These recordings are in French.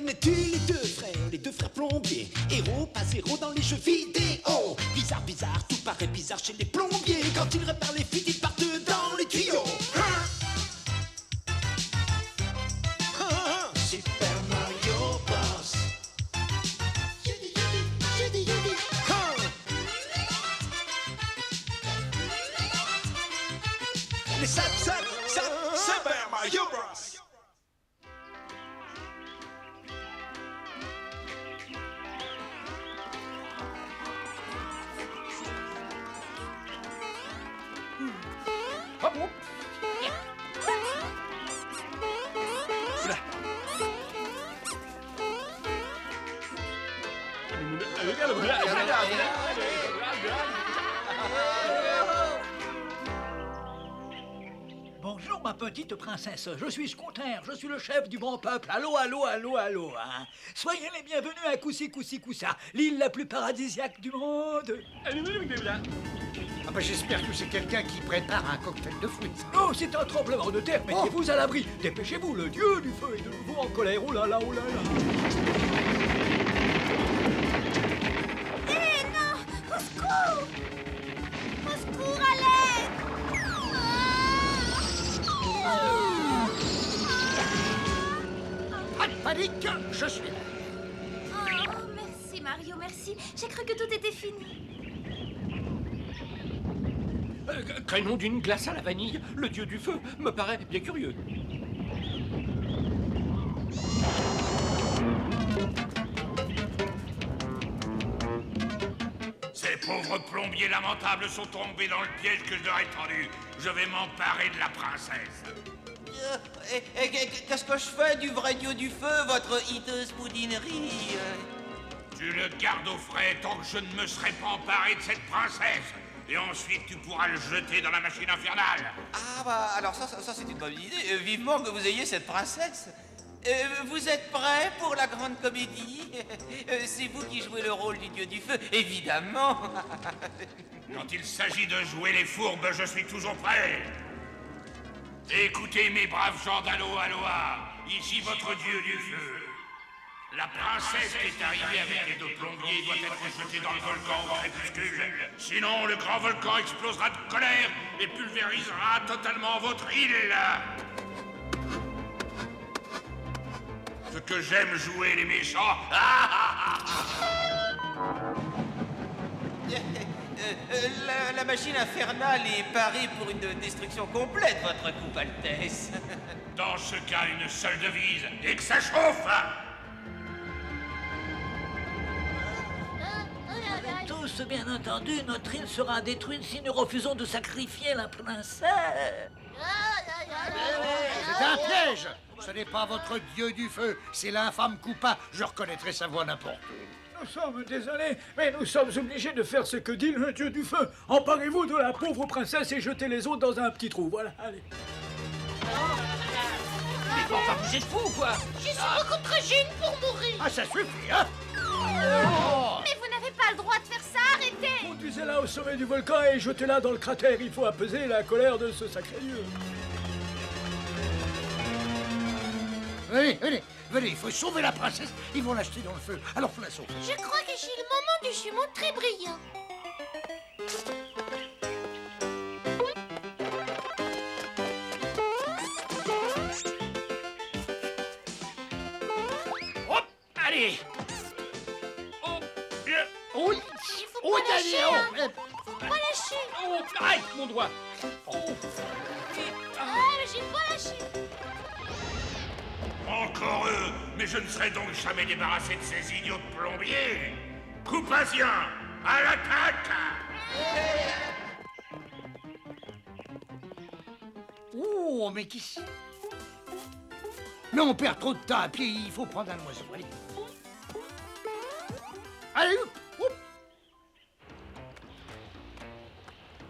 connais-tu les deux frères plombiers? Héros, pas zéro dans les jeux vidéo. Bizarre, bizarre, tout paraît bizarre chez les plombiers. Quand ils réparent les fuites, ils partent dans les tuyaux. Super Mario Bros. Les Super Mario Bros. Bonjour ma petite princesse, je suis Scooter, je suis le chef du bon peuple. Allô, allô, allô, allô, hein. Soyez les bienvenus à Koussi Koussi Koussa, l'île la plus paradisiaque du monde. Ah bah j'espère que c'est quelqu'un qui prépare un cocktail de fruits. Oh, c'est un tremblement de terre, mettez-vous à l'abri. Dépêchez-vous, le dieu du feu est de nouveau en colère. Oh là là, oh là là. Eh non! Au secours! Au secours, à l'aide! Pas de panique, je suis là. Oh, merci Mario, merci. J'ai cru que tout était fini. Crénom d'une glace à la vanille, le dieu du feu me paraît bien curieux. Ces pauvres plombiers lamentables sont tombés dans le piège que je leur ai tendu. Je vais m'emparer de la princesse. Qu'est-ce que je fais du vrai dieu du feu, votre hiteuse poudinerie? Tu le gardes au frais tant que je ne me serai pas emparé de cette princesse. Et ensuite, tu pourras le jeter dans la machine infernale. Ah bah, alors ça c'est une bonne idée. Vivement que vous ayez cette princesse. Vous êtes prêts pour la grande comédie? C'est vous qui jouez le rôle du dieu du feu, évidemment. Quand il s'agit de jouer les fourbes, je suis toujours prêt. Écoutez mes braves gens d'Aloha, ici votre dieu du feu. La princesse qui est arrivée avec les deux plombiers doit être jetée dans le volcan au crépuscule. Sinon, le grand volcan explosera de colère et pulvérisera totalement votre île. Ce que j'aime jouer les méchants. La machine infernale est parée pour une destruction complète, votre coupe Altesse. Dans ce cas, une seule devise, et que ça chauffe. Tous, bien entendu, notre île sera détruite si nous refusons de sacrifier la princesse. C'est un piège. Ce n'est pas votre dieu du feu, c'est l'infâme Koopa. Je reconnaîtrai sa voix n'importe où. Nous sommes désolés, mais nous sommes obligés de faire ce que dit le dieu du feu. Emparez-vous de la pauvre princesse et jetez les autres dans un petit trou. Voilà, allez. Mais enfin, vous êtes fous ou quoi? Je suis beaucoup trop jeune pour mourir. Ah, ça suffit, hein? Mais vous n'avez pas le droit de faire ça, arrêtez! Conduisez-la au sommet du volcan et jetez-la dans le cratère. Il faut apaiser la colère de ce sacré dieu. Venez, venez, venez, il faut sauver la princesse. Ils vont l'acheter dans le feu, alors faut la sauver. Je crois que j'ai le moment du jumeau très brillant. Hop, allez. Oh, Faut pas lâcher, oh, hein. Faut pas lâcher. Oh, aïe, mon doigt. Oh. Ah, mais j'ai pas lâché. Encore eux, mais je ne serai donc jamais débarrassé de ces idiots de plombiers. Coupasien, à l'attaque! Oh, mais qui... Non, on perd trop de temps à pied, il faut prendre un oiseau, allez. Allez, hop.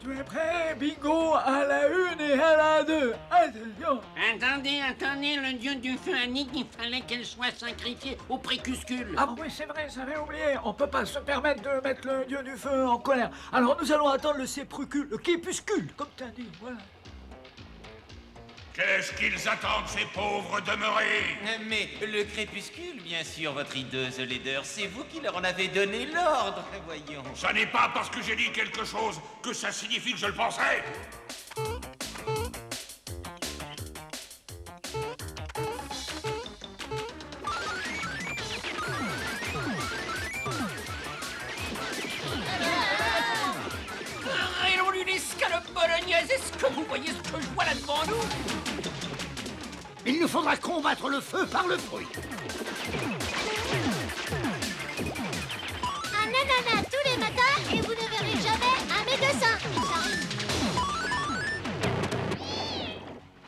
Tu es prêt, bingo, à la une et à la deux. Attention. Attendez, le dieu du feu a dit qu'il fallait qu'elle soit sacrifiée au précuscule. Ah oui, c'est vrai, j'avais oublié. On peut pas se permettre de mettre le dieu du feu en colère. Alors nous allons attendre le crépuscule, comme t'as dit, voilà. Qu'est-ce qu'ils attendent, ces pauvres demeurés? Mais le crépuscule, bien sûr, votre hideuse laideur, c'est vous qui leur en avez donné l'ordre. Voyons. Ça n'est pas parce que j'ai dit quelque chose que ça signifie que je le pensais. Allons d'une escalope bolognaise, est-ce que vous voyez ce que je vois là devant nous? Il nous faudra combattre le feu par le fruit. Un ananas tous les matins et vous ne verrez jamais un médecin.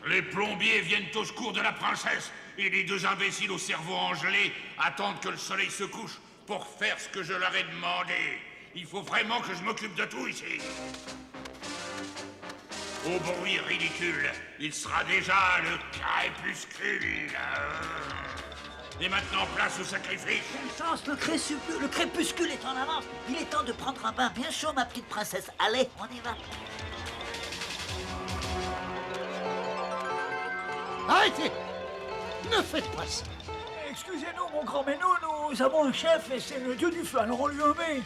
Les plombiers viennent au secours de la princesse et les deux imbéciles au cerveau engelé attendent que le soleil se couche pour faire ce que je leur ai demandé. Il faut vraiment que je m'occupe de tout ici. Au bruit ridicule, il sera déjà le crépuscule. Et maintenant, place au sacrifice. Quelle chance, le crépuscule est en avance. Il est temps de prendre un bain bien chaud, ma petite princesse. Allez, on y va. Arrêtez! Ne faites pas ça. Excusez-nous, mon grand, mais nous avons un chef et c'est le dieu du feu, alors on lui obéit.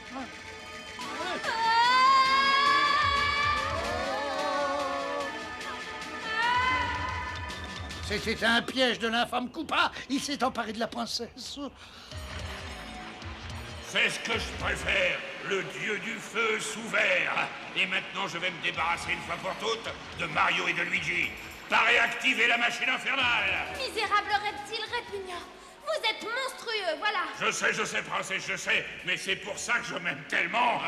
C'était un piège de l'infâme Koopa. Il s'est emparé de la princesse. C'est ce que je préfère, le dieu du feu sous verre. Et maintenant, je vais me débarrasser une fois pour toutes de Mario et de Luigi. Parez activer la machine infernale. Misérable reptile répugnant. Vous êtes monstrueux, voilà. Je sais, princesse, je sais, mais c'est pour ça que je m'aime tellement.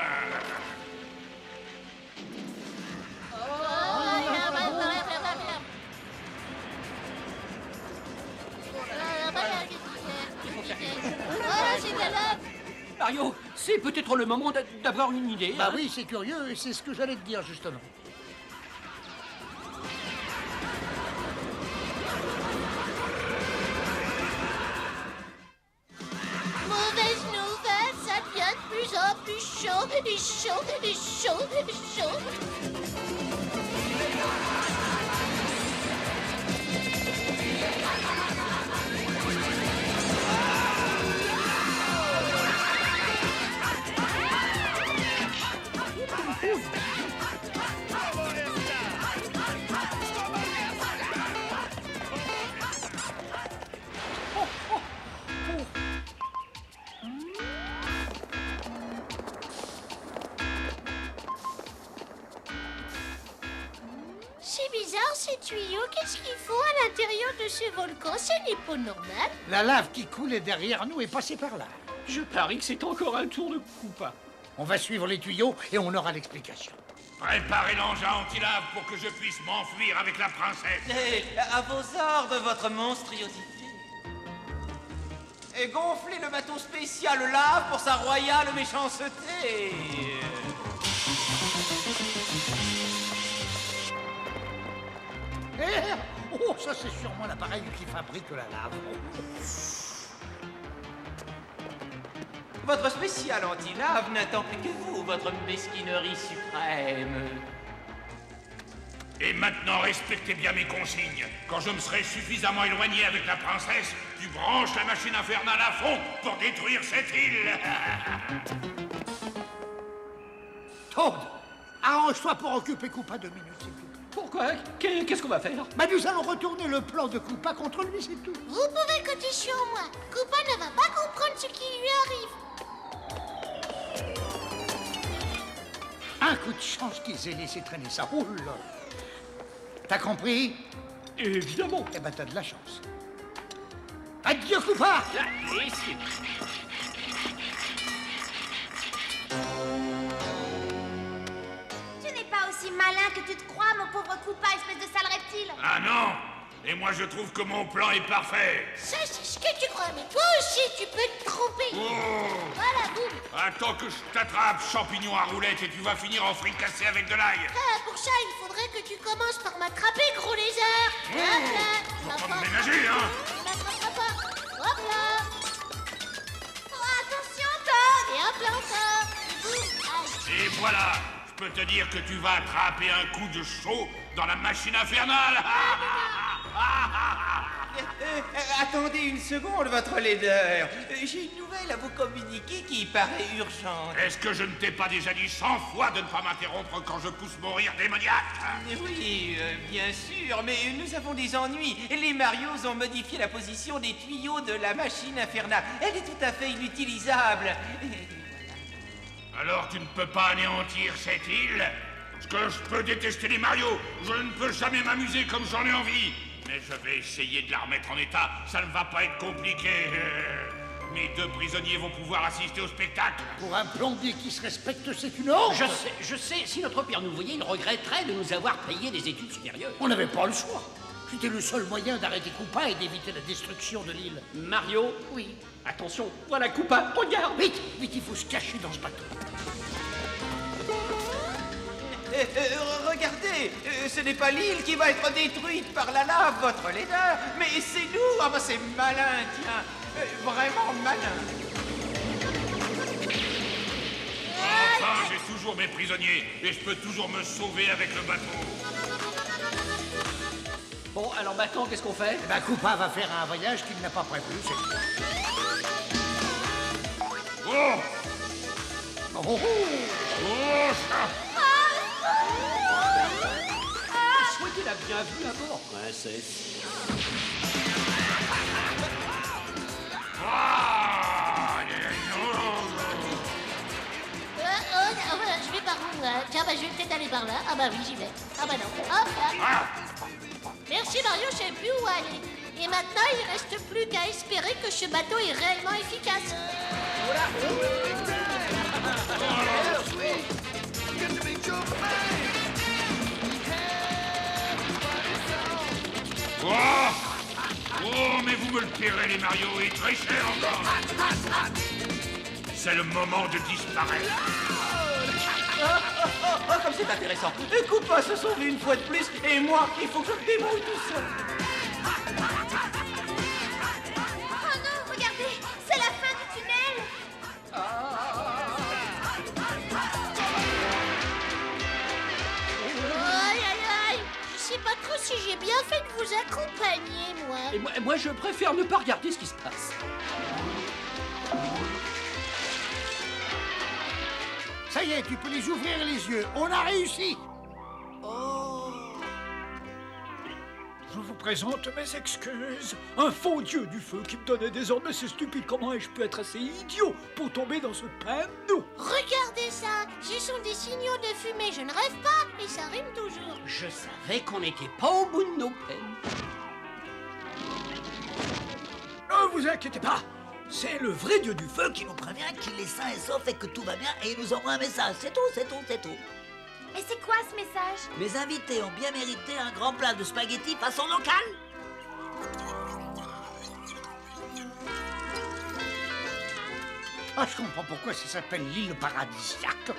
Mario, c'est peut-être le moment d'avoir une idée. Bah hein. oui, c'est curieux et c'est ce que j'allais te dire justement. Mauvaise nouvelle, ça devient de plus en plus chaud, et chaud, et chaud, et chaud. C'est bizarre ces tuyaux, qu'est-ce qu'ils font à l'intérieur de ce volcan? Ce n'est pas normal. La lave qui coulait derrière nous est passée par là. Je parie que c'est encore un tour de Koopa. On va suivre les tuyaux et on aura l'explication. Préparez l'engin anti-lave pour que je puisse m'enfuir avec la princesse. À vos ordres, votre monstruosité. Et gonflez le bateau spécial lave pour sa royale méchanceté. Eh, oh, ça c'est sûrement l'appareil qui fabrique la lave. Votre spécial anti-lave n'attend plus que vous, votre mesquinerie suprême. Et maintenant, respectez bien mes consignes. Quand je me serai suffisamment éloigné avec la princesse, tu branches la machine infernale à fond pour détruire cette île. Toad, arrange-toi pour occuper Koopa 2 minutes, s'il te plaît. Pourquoi? Qu'est-ce qu'on va faire? Bah nous allons retourner le plan de Koopa contre lui, c'est tout. Vous pouvez compter sur moi. Koopa ne va pas comprendre ce qui lui arrive. Un coup de chance qu'ils aient laissé traîner ça. Oh là. T'as compris? Évidemment. Eh ben t'as de la chance. Adieu Koopa! Là, ici. Tu n'es pas aussi malin que tu te crois, mon pauvre Koopa, espèce de sale reptile. Ah non! Et moi je trouve que mon plan est parfait. Ça, c'est ce que tu crois, mais toi aussi, tu peux te tromper. Voilà, boum. Attends que je t'attrape, champignon à roulettes, et tu vas finir en fricassé avec de l'ail. Ah, pour ça, il faudrait que tu commences par m'attraper, gros lézard. Hop là. Faut pas me ménager, hein. Tu m'attraperas pas. Hop là. Oh, attention, Toad. Et hop là encore. Boum. Aïe. Et voilà, je peux te dire que tu vas attraper un coup de chaud dans la machine infernale. Attendez une seconde, votre laideur. J'ai une nouvelle à vous communiquer qui paraît urgente. Est-ce que je ne t'ai pas déjà dit 100 fois de ne pas m'interrompre quand je pousse mon rire démoniaque? Oui, bien sûr, mais nous avons des ennuis. Les Marios ont modifié la position des tuyaux de la machine infernale. Elle est tout à fait inutilisable. Alors tu ne peux pas anéantir cette île? Parce que je peux détester les Mario, je ne peux jamais m'amuser comme j'en ai envie. Mais je vais essayer de la remettre en état, ça ne va pas être compliqué. Mes 2 prisonniers vont pouvoir assister au spectacle. Pour un plombier qui se respecte, c'est une honte. Je sais, si notre père nous voyait, il regretterait de nous avoir payé des études supérieures. On n'avait pas le choix. C'était le seul moyen d'arrêter Koopa et d'éviter la destruction de l'île. Mario? Oui. Attention, voilà Koopa, regarde! Vite, vite, il faut se cacher dans ce bateau. Regardez, ce n'est pas l'île qui va être détruite par la lave, votre laideur, mais c'est nous. Ah bah c'est malin, tiens, vraiment malin. Enfin, j'ai toujours mes prisonniers et je peux toujours me sauver avec le bateau. Bon, alors maintenant, qu'est-ce qu'on fait? Eh ben, Koopa va faire un voyage qu'il n'a pas prévu. Oh! Oh, oh, oh. Oh, ça! Souhaitez la bienvenue à bord, princesse. Je vais par où, tiens, bah, je vais peut-être aller par là. Ah bah oui, j'y vais. Ah bah non. Hop là. Merci Mario, je sais plus où aller. Et maintenant, il reste plus qu'à espérer que ce bateau est réellement efficace. Oh! Oh, mais vous me le paierez, les Mario, et très cher encore. C'est le moment de disparaître. Oh, comme c'est intéressant. Koopa se sauve une fois de plus, et moi, il faut que je me débrouille tout seul. Oh non, regardez, c'est la fin du tunnel. Aïe, aïe, aïe. Je sais pas trop si j'ai bien fait de vous accompagner, moi. Et moi, je préfère ne pas regarder ce qui se passe. Ça y est, tu peux les ouvrir les yeux. On a réussi. Je vous présente mes excuses. Un faux dieu du feu qui me donnait des ordres. Mais c'est stupide, comment ai-je pu être assez idiot pour tomber dans ce panneau? Regardez ça. Ce sont des signaux de fumée. Je ne rêve pas. Et ça rime toujours. Je savais qu'on n'était pas au bout de nos peines. Ne vous inquiétez pas. C'est le vrai dieu du feu qui nous Prévient qu'il est sain et sauf et que tout va bien et il nous envoie un message. C'est tout, c'est tout, c'est tout. Et c'est quoi ce message? Mes invités ont bien mérité un grand plat de spaghettis façon locale. Ah, je comprends pourquoi ça s'appelle l'île paradisiaque.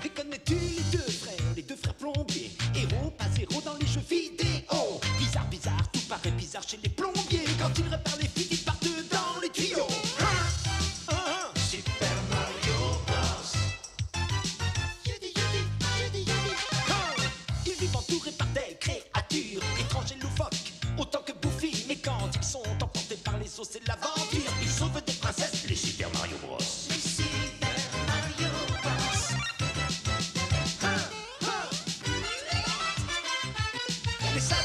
Et connais-tu les deux frères plombiers? Héros, pas zéro dans les jeux vidéo. Bizarre, bizarre, tout paraît bizarre chez les plombiers. Quand ils réparent les fuites, ils partent dans les tuyaux. Super Mario Bros. Yudi, yudi, yudi, yudi. Ils vivent entourés par des créatures étranges et loufoques, autant que bouffi. Mais quand ils sont emportés par les eaux, c'est l'aventure. Ils sauvent des princesses, les Super Mario Bros. Les Super Mario Bros. Mais ça